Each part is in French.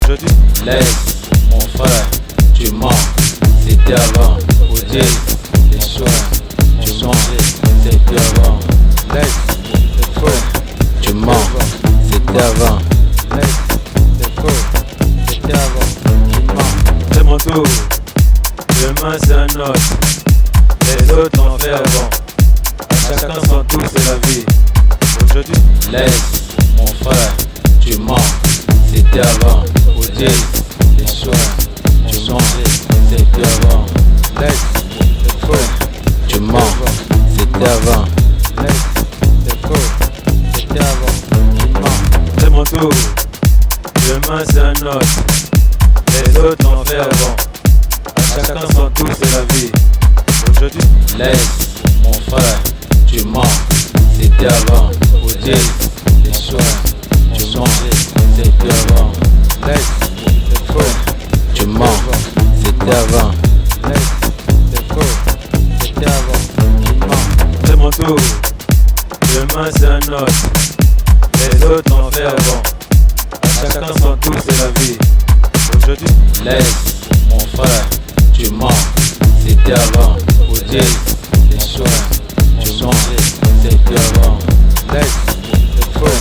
Aujourd'hui, laisse mon frère, tu mens, c'était avant. Aujourd'hui, les soins, tu changé, c'est plus avant. Laisse les faux, tu mens, c'était avant. Laisse les faux, c'était avant. Tu mens, c'est mon tour, demain c'est un autre. Les autres ont fait avant. À chacun son tour, c'est la vie. Aujourd'hui, laisse mon frère, tu mens, c'était avant. Aujourd'hui, les soins, tu changé, c'est plus avant. Laisse les faux, tu mens, c'était avant. Laisse les faux, c'était avant. Tu mens, c'est mon tour, demain c'est un autre. Les autres ont fait avant. À chacun son tour, c'est la vie. Aujourd'hui, laisse mon frère, tu mens, c'était avant. Aujourd'hui, les soins, tu changé, c'est plus avant. Laisse les faux, tu mens, c'était avant. Laisse les faux, c'était avant. Tu mens, c'est mon tour, demain c'est un autre. Les autres ont fait avant. À chacun son tour, c'est la vie. Aujourd'hui, laisse mon frère, tu mens, c'était avant. Aujourd'hui, les soins, tu changé, c'est plus avant. Laisse les faux,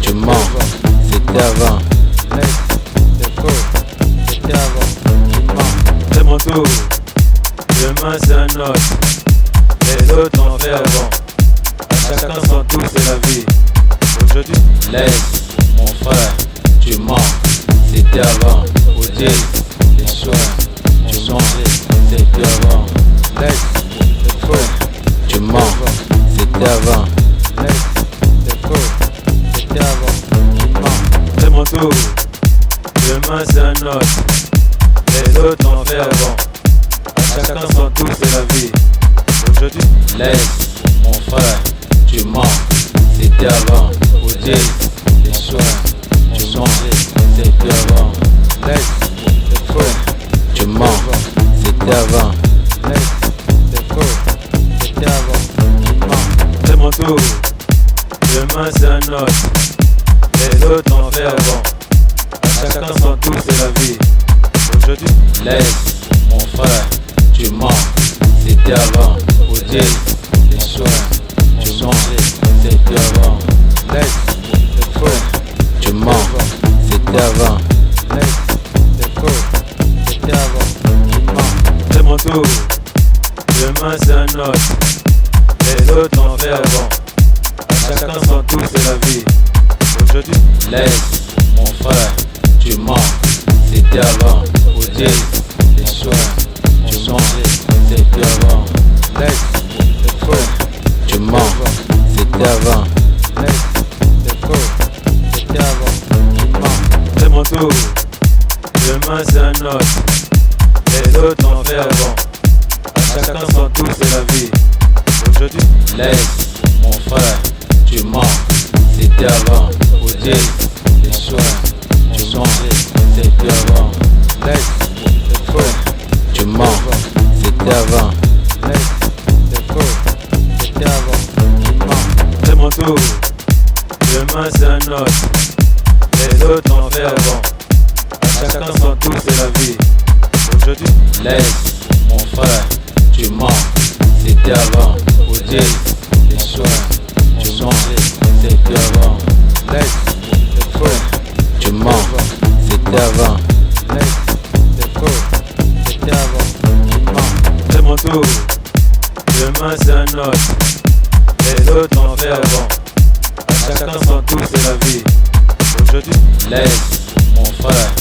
tu mens, c'était avant. Laisse les faux, c'était avant. Tu mens, c'est mon tour, demain c'est un autre. Les autres ont fait avant. À chacun son tour, c'est la vie. Aujourd'hui, laisse mon frère, tu mens, c'était avant. Aujourd'hui, les soins, tu changé, c'est plus avant. Laisse les faux, tu mens, c'était avant. Laisse les faux, c'était avant. Tu mens, c'est mon tour, demain c'est un autre. Les autres ont fait avant. À chacun son tour, c'est la vie. Aujourd'hui, laisse mon frère, tu mens, c'était avant. Aujourd'hui, les soins, tu changé, c'est plus avant. Laisse les faux, tu mens, c'était avant. Laisse les faux, c'était avant. Tu mens, c'est mon tour, demain c'est un autre. Les autres ont fait avant. À chacun son tour, c'est la vie. Aujourd'hui, laisse mon frère, tu mens, c'était avant. Aujourd'hui, les soins, tu changé, c'est plus avant. Laisse les faux, tu mens, c'était avant. Laisse les faux, c'était avant. Tu mens, c'est mon tour, demain c'est un autre. Les autres ont fait avant. À chacun son tour, c'est la vie. Aujourd'hui, laisse mon frère, tu mens, c'était avant. Aujourd'hui, les soins, tu changé, c'est plus avant. Laisse les faux, tu mens, c'était avant. Laisse les faux, c'était avant. Tu mens, c'est mon tour, demain c'est un autre. Les autres ont fait avant. À chacun son tour, c'est la vie. Aujourd'hui, laisse mon frère, tu mens, c'était avant. Aujourd'hui, les soins, tu changé, c'est plus avant. Laisse les faux, tu mens, c'était avant. Laisse les faux, c'était avant. Tu mens, c'est mon tour, demain c'est un autre. Les autres ont fait avant. À chacun son tour, c'est la vie. Aujourd'hui, laisse mon frère, tu mens, c'était avant. Aujourd'hui, les soins, tu changé, c'est plus avant. Laisse les faux, tu mens, c'était avant. Laisse les faux, c'était avant. Tu mens, c'est mon tour, demain c'est un autre. Les autres ont fait avant. À chacun son tour, c'est la vie. Aujourd'hui, laisse mon frère,